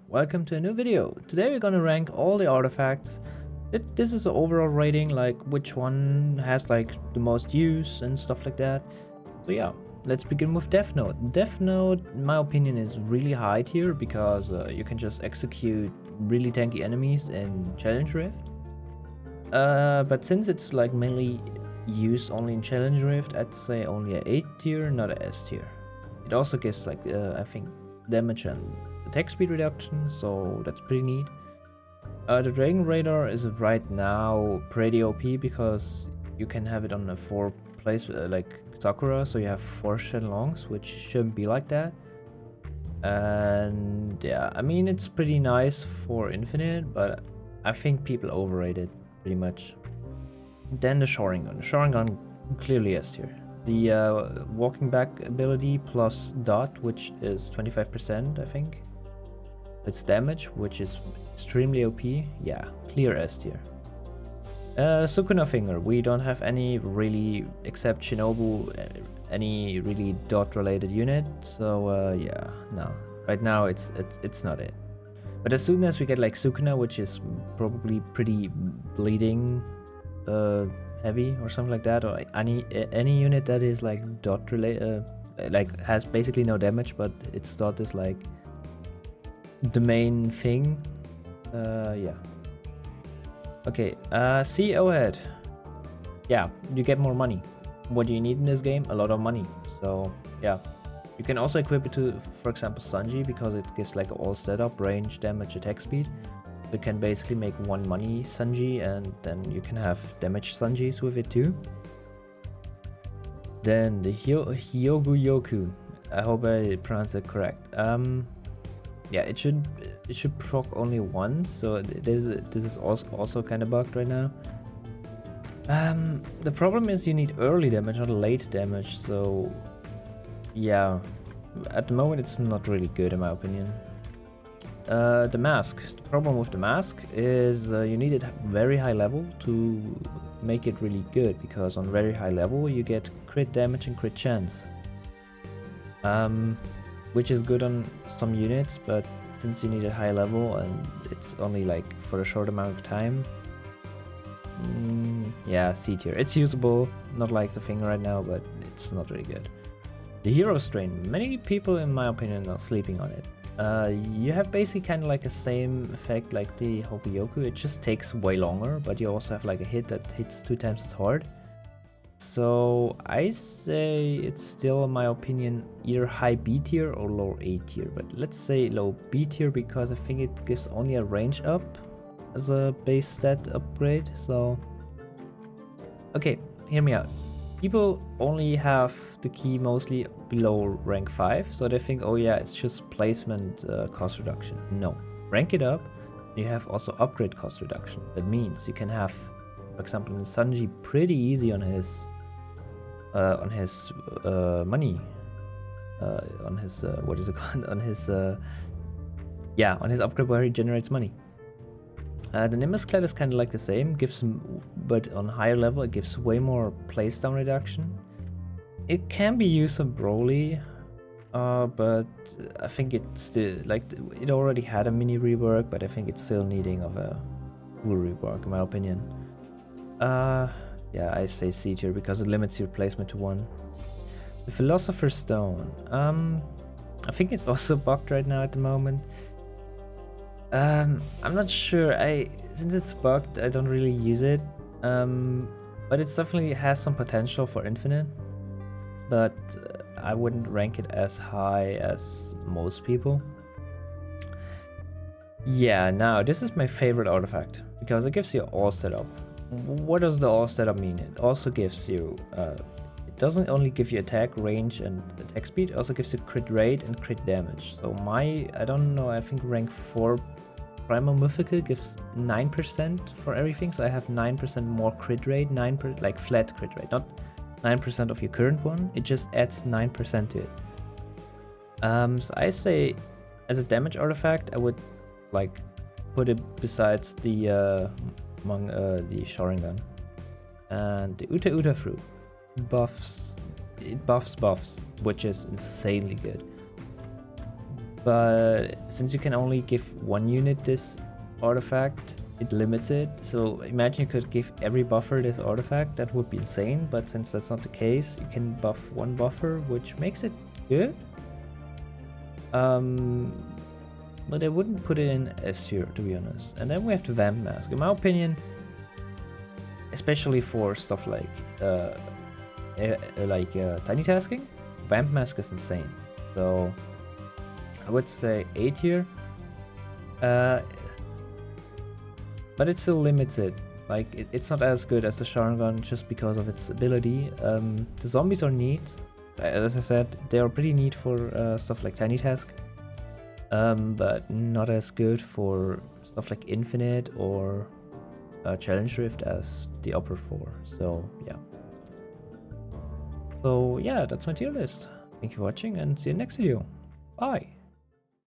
welcome to a new video. Today we're gonna rank all the artifacts. This is the overall rating, like which one has like the most use and stuff like that. So yeah, let's begin with Death Note. Death Note, in my opinion, is really high tier because you can just execute really tanky enemies in Challenge Rift. But since it's like mainly used only in Challenge Rift, I'd say only a 8 tier, not a S tier. It also gives like I think damage and attack speed reduction, so that's pretty neat. The Dragon Radar is right now pretty OP because you can have it on a 4 place like Sakura, so you have 4 Shenlongs, which shouldn't be like that. And yeah, I mean it's pretty nice for Infinite, but I think people overrate it pretty much. Then the Sharingan. The Sharingan clearly S tier. The walking back ability plus dot, which is 25%, I think. Its damage, which is extremely OP. Yeah, clear S tier. Sukuna Finger. We don't have any really, except Shinobu, any really dot related unit. So yeah, no. Right now it's not it. But as soon as we get like Sukuna, which is probably pretty bleeding heavy or something like that, or like any unit that is like dot related, like has basically no damage, but its dot is like the main thing. Yeah. Okay, see Ohad. Yeah, you get more money. What do you need in this game? A lot of money. So yeah, you can also equip it to, for example, Sanji, because it gives like all setup, range, damage, attack speed. You can basically make one money Sanji, and then you can have damage Sanjis with it too. Then the Hiyu Yoku. I hope I pronounced it correct. Yeah, it should proc only once, so this is also kind of bugged right now. The problem is you need early damage, not late damage. So yeah, at the moment it's not really good in my opinion. The mask. The problem with the mask is you need it very high level to make it really good, because on very high level you get crit damage and crit chance. Which is good on some units, but since you need a high level and it's only like for a short amount of time, yeah, C tier. It's usable, not like the thing right now, but it's not really good. The Hero Strain. Many people, in my opinion, are sleeping on it. You have basically kind of like the same effect like the Hiyu Yoku. It just takes way longer, but you also have like a hit that hits 2 times as hard. So I say it's still, in my opinion, either high B tier or low A tier. But let's say low B tier because I think it gives only a range up as a base stat upgrade. So okay, hear me out. People only have the key mostly below rank 5, so they think, oh yeah, it's just placement cost reduction. No, rank it up. You have also upgrade cost reduction. That means you can have, for example, in Sanji, pretty easy on his money, on his what is it called? On his yeah, on his upgrade where he generates money. The Nimbus Cloud is kind of like the same, gives him, but on higher level it gives way more placedown reduction. It can be used on Broly, but I think it's still like it already had a mini rework, but I think it's still needing of a full rework in my opinion. Yeah, I say C tier because it limits your placement to 1. The Philosopher Stone. I think it's also bugged right now at the moment. I'm not sure. Since it's bugged, I don't really use it. But it definitely has some potential for Infinite. But I wouldn't rank it as high as most people. Yeah, now this is my favorite artifact because it gives you all setup. What does the all setup mean? It also gives you, it doesn't only give you attack, range, and attack speed, it also gives you crit rate and crit damage. So I don't know, I think rank 4 Primal Mua gives 9% for everything, so I have 9% more crit rate, like flat crit rate, not 9% of your current one, it just adds 9% to it. So I say, as a damage artifact, I would like put it besides the among the Sharingan. And the Uta fruit buffs, it buffs, which is insanely good. But since you can only give one unit this artifact, it limits it. So imagine you could give every buffer this artifact, that would be insane. But since that's not the case, you can buff one buffer, which makes it good. But I wouldn't put it in S tier, to be honest. And then we have the Vamp Mask. In my opinion, especially for stuff like tiny tasking, Vamp Mask is insane. So I would say A tier. But it still limits it. Like, it's not as good as the Sharingan just because of its ability. The zombies are neat. As I said, they are pretty neat for stuff like Tiny Task. But not as good for stuff like Infinite or Challenge Rift as the upper four. So yeah, that's my tier list. Thank you for watching and see you in the next video. Bye!